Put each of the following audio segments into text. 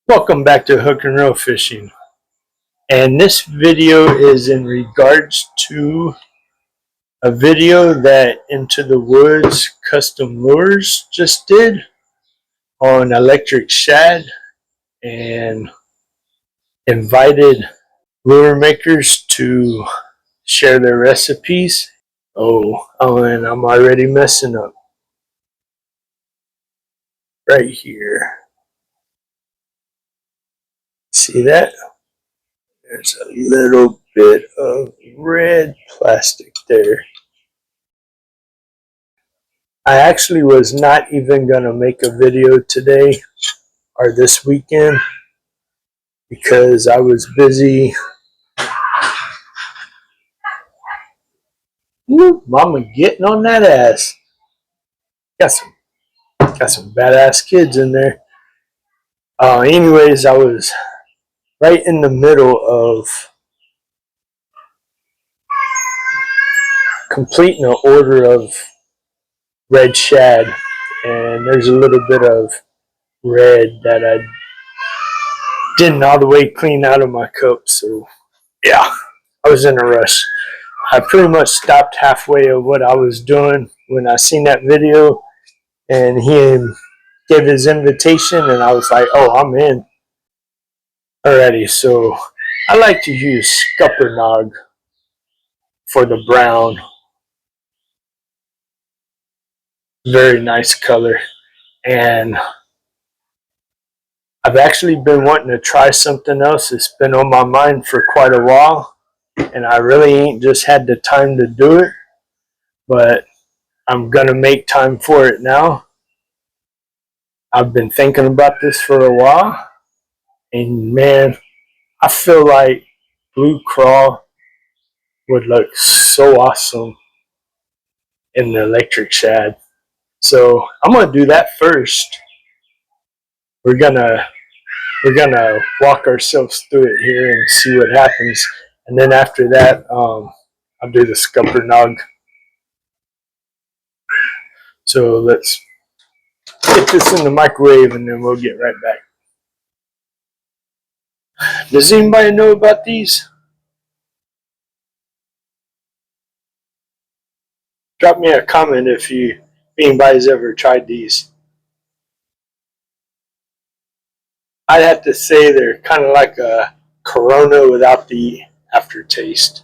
Welcome back to Hook&Reel Fishing, and this video is in regards to a video that N2TW Custom Lures just did on electric shad and invited lure makers to share their recipes. And I'm already messing up right here. See that? There's a little bit of red plastic there. I actually was not even going to make a video today or this weekend because I was busy. Woo, mama getting on that ass. Got some badass kids in there. Anyways, I was right in the middle of completing an order of red shad, and there's a little bit of red that I didn't all the way clean out of my cup, so yeah, I was in a rush. I pretty much stopped halfway of what I was doing when I seen that video, and he gave his invitation, and I was like, oh, I'm in already. So I like to use Scuppernong for the brown. Very nice color. And I've actually been wanting to try something else. It's been on my mind for quite a while, and I really ain't just had the time to do it, but I'm gonna make time for it now. I've been thinking about this for a while, and man, I feel like blue crawl would look so awesome in the electric shad. So I'm gonna do that first. We're gonna walk ourselves through it here and see what happens, and then after that, I'll do the Scuppernong. So let's get this in the microwave, and then we'll get right back. Does anybody know about these? Drop me a comment if anybody's ever tried these. I'd have to say they're kind of like a Corona without the aftertaste.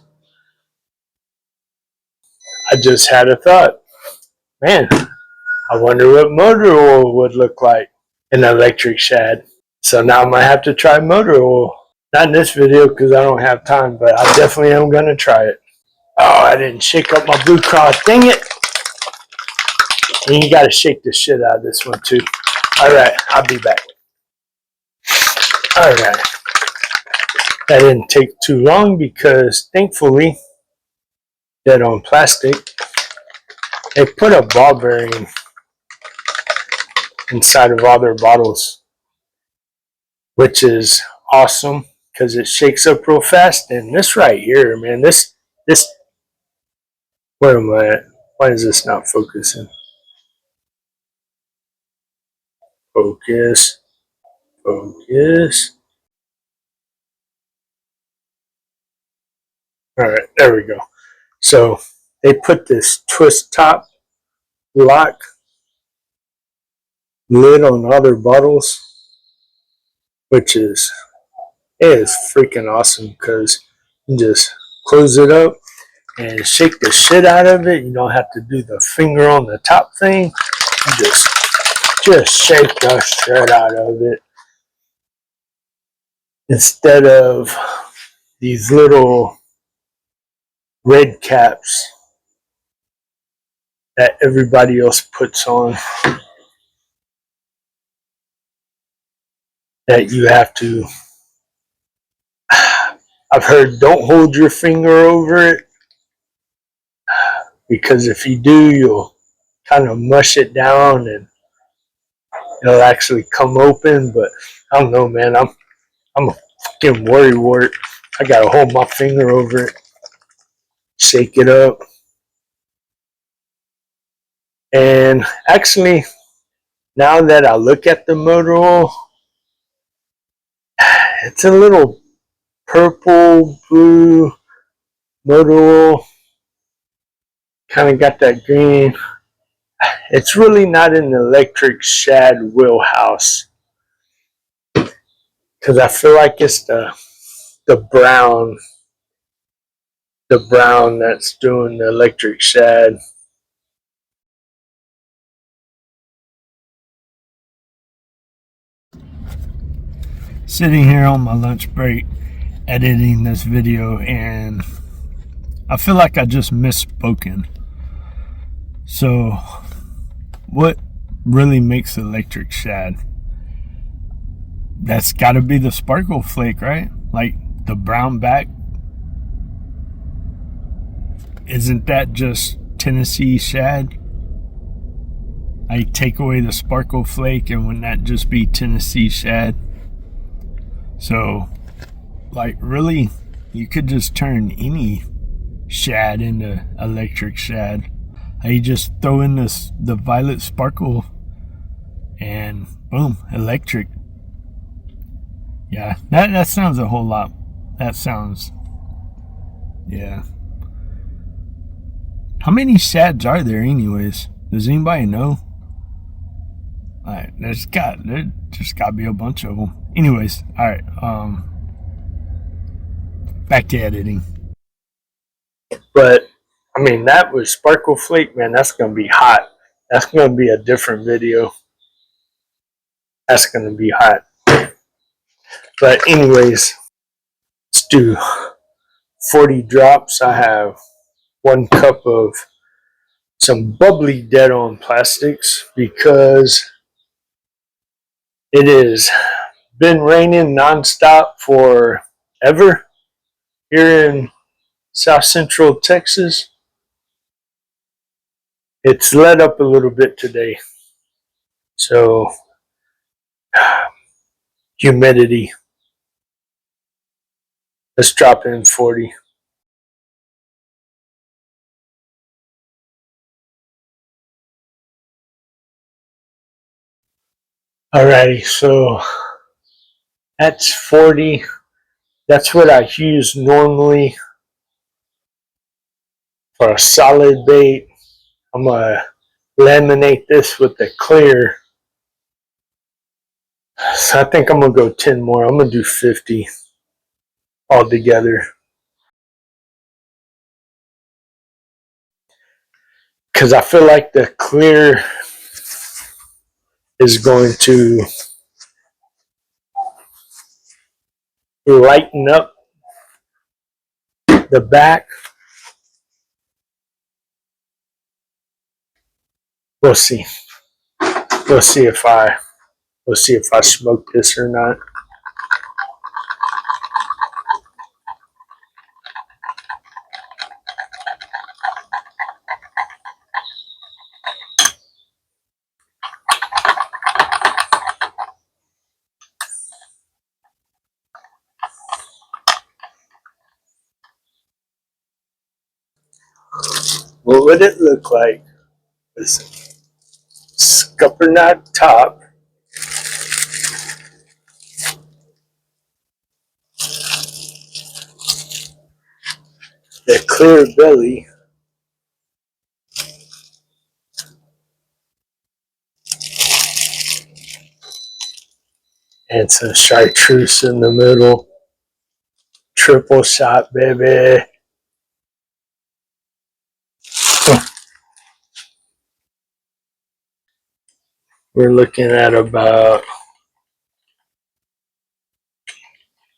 I just had a thought. Man, I wonder what motor oil would look like in an electric shad. So now I might have to try motor oil. Not in this video because I don't have time, but I definitely am going to try it. Oh, I didn't shake up my blue crawl. Dang it. And you got to shake the shit out of this one too. All right, I'll be back. All right. That didn't take too long because thankfully, that on plastic, they put a ball bearing inside of all their bottles, which is awesome because it shakes up real fast. And this right here, man, this, where am I at? Why is this not focusing? Focus, focus. All right, there we go. So they put this twist top lock lid on all their bottles, which is freaking awesome because you just close it up and shake the shit out of it. You don't have to do the finger on the top thing. You just shake the shit out of it instead of these little red caps that everybody else puts on that you have to. I've heard don't hold your finger over it because if you do, you'll kind of mush it down and it'll actually come open. But I don't know, man. I'm a fucking worrywart. I gotta hold my finger over it, shake it up, and actually, now that I look at the motor oil, It's a little purple, blue, motor oil. Kind of got that green. It's really not an electric shad wheelhouse, because I feel like it's the brown that's doing the electric shad. Sitting here on my lunch break editing this video, and I feel like I just misspoken. So what really makes electric shad? That's got to be the sparkle flake, right? Like the brown back. Isn't that just Tennessee shad? I take away the sparkle flake, and wouldn't that just be Tennessee shad? So, like, really, you could just turn any shad into electric shad. You just throw in the violet sparkle, and boom, electric. Yeah, that sounds a whole lot. That sounds, yeah. How many shads are there, anyways? Does anybody know? Alright, there just gotta be a bunch of them. Anyways, alright, back to editing. But, I mean, that was Sparkle Flake, man, that's gonna be hot. That's gonna be a different video. That's gonna be hot. But anyways, let's do 40 drops. I have 1 cup of some bubbly dead on plastics because it has been raining nonstop for ever here in South Central Texas. It's let up a little bit today. So humidity. Let's drop in 40. Alrighty, so that's 40. That's what I use normally for a solid bait. I'm gonna laminate this with the clear. So I think I'm gonna go 10 more. I'm gonna do 50 altogether. Because I feel like the clear is going to lighten up the back. We'll see. We'll see if I smoke this or not. What would it look like? Listen, scupper knot top, the clear belly, and some chartreuse in the middle. Triple shot, baby. We're looking at about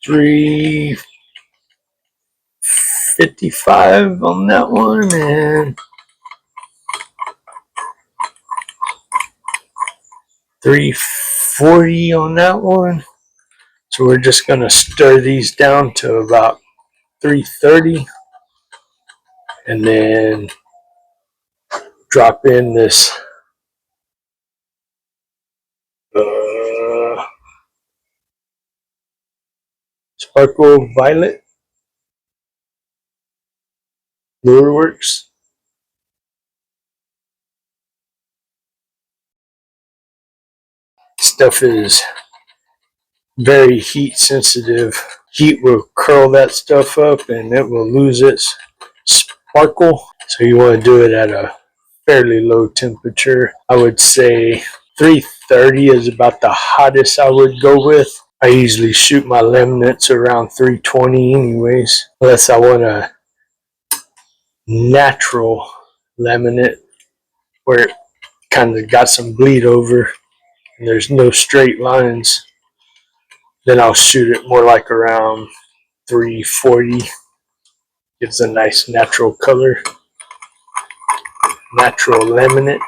355 on that one, and 340 on that one. So we're just gonna stir these down to about 330, and then drop in this Sparkle Violet LURES. Stuff is very heat sensitive. Heat will curl that stuff up and it will lose its sparkle. So you want to do it at a fairly low temperature. I would say 330 is about the hottest I would go with. I usually shoot my laminates around 320 anyways, unless I want a natural laminate where it kind of got some bleed over and there's no straight lines. Then I'll shoot it more like around 340. Gives a nice natural color. Natural laminate.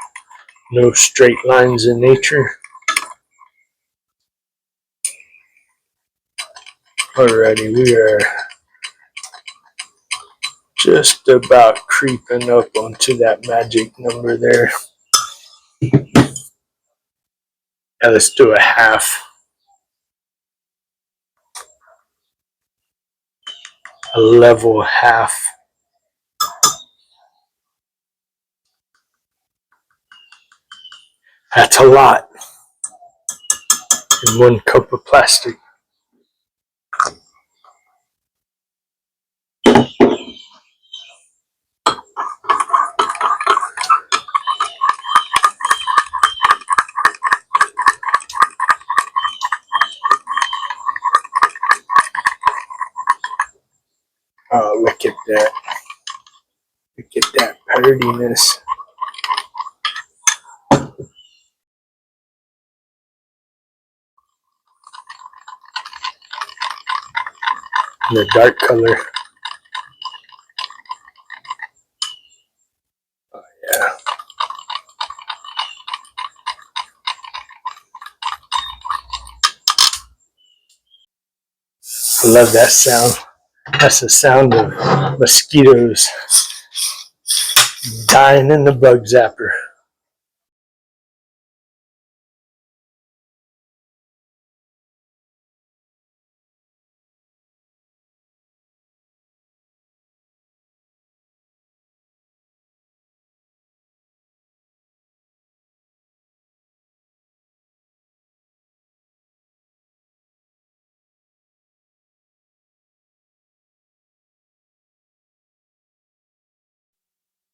No straight lines in nature. Alrighty, we are just about creeping up onto that magic number there. Now let's do a half. A level half. That's a lot in 1 cup of plastic. Oh, look at that. Look at that prettiness. The dark color. Oh, yeah. I love that sound. That's the sound of mosquitoes dying in the bug zapper.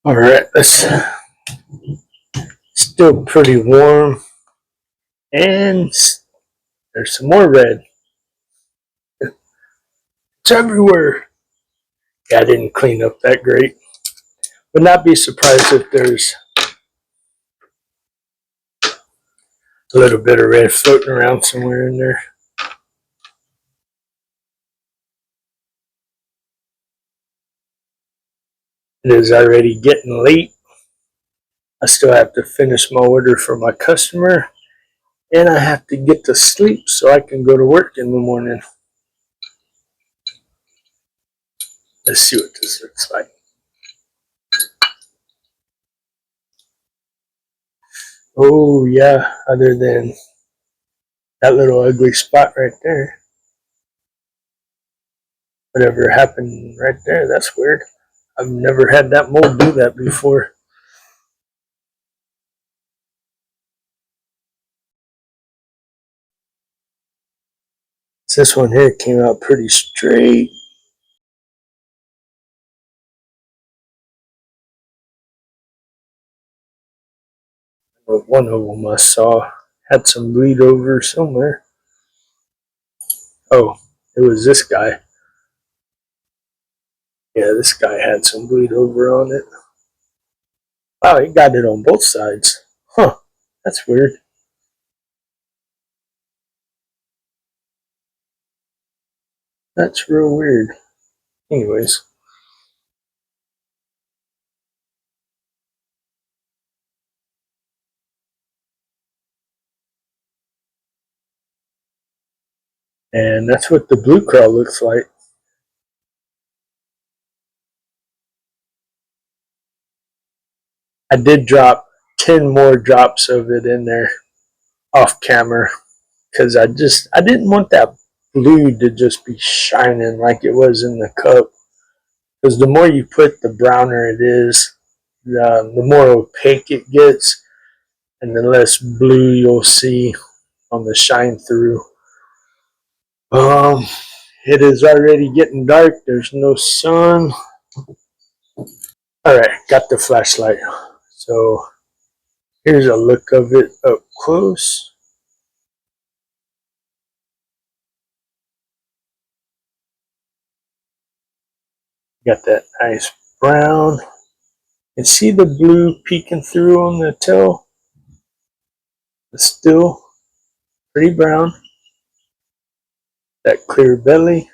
All right, let's. Still pretty warm, and there's some more red. It's everywhere. Yeah, I didn't clean up that great. Would not be surprised if there's a little bit of red floating around somewhere in there. It is already getting late. I still have to finish my order for my customer, and I have to get to sleep so I can go to work in the morning. Let's see what this looks like. Oh yeah, other than that little ugly spot right there. Whatever happened right there, that's weird. I've never had that mold do that before. This one here came out pretty straight. But one of them I saw had some bleed over somewhere. Oh, it was this guy. Yeah, this guy had some bleed over on it. Wow, he got it on both sides. Huh, that's weird. That's real weird. Anyways. And that's what the blue crawl looks like. I did drop 10 more drops of it in there off camera because I didn't want that blue to just be shining like it was in the cup. Because the more you put, the browner it is, the more opaque it gets, and the less blue you'll see on the shine through. Um, it is already getting dark. There's no sun. All right, got the flashlight. So here's a look of it up close. Got that nice brown. And see the blue peeking through on the tail? It's still pretty brown. That clear belly.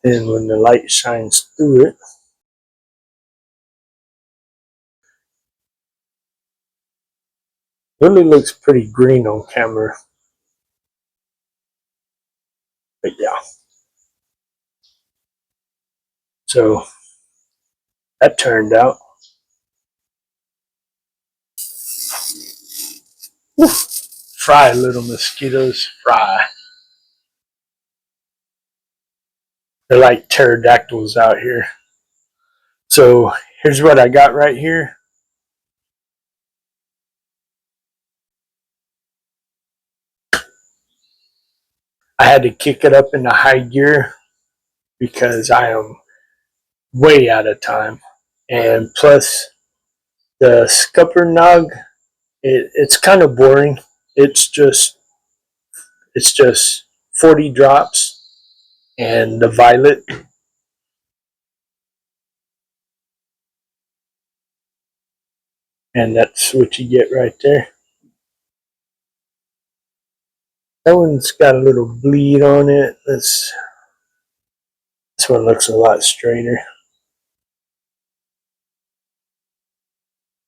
Then when the light shines through it, really looks pretty green on camera. But yeah. So that turned out. Woo. Fry, little mosquitoes, fry. They're like pterodactyls out here. So here's what I got right here. I had to kick it up into high gear because I am way out of time. And plus the scupper nog, it's kind of boring. It's just 40 drops and the violet. And that's what you get right there. That one's got a little bleed on it. This one looks a lot straighter.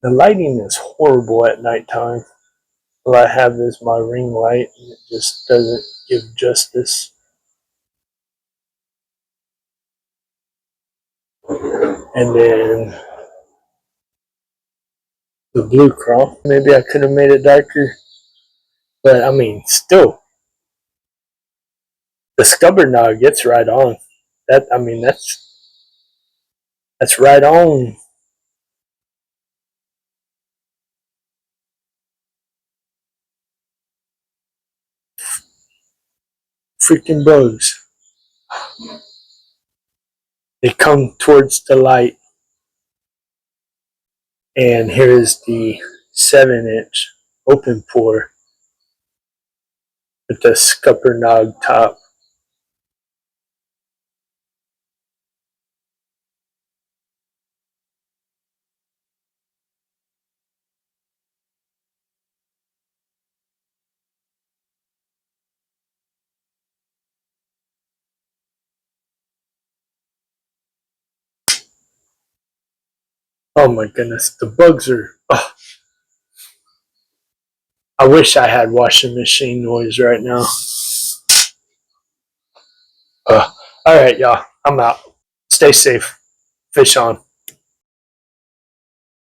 The lighting is horrible at nighttime. All I have is my ring light, and it just doesn't give justice. And then the blue chrome. Maybe I could have made it darker, but I mean, still, the scupper nog gets right on. That's right on. Freaking bugs. They come towards the light. And here's the 7-inch open pour with the scupper nog top. Oh my goodness, the bugs are. Oh, I wish I had washing machine noise right now. All right, y'all. I'm out. Stay safe. Fish on.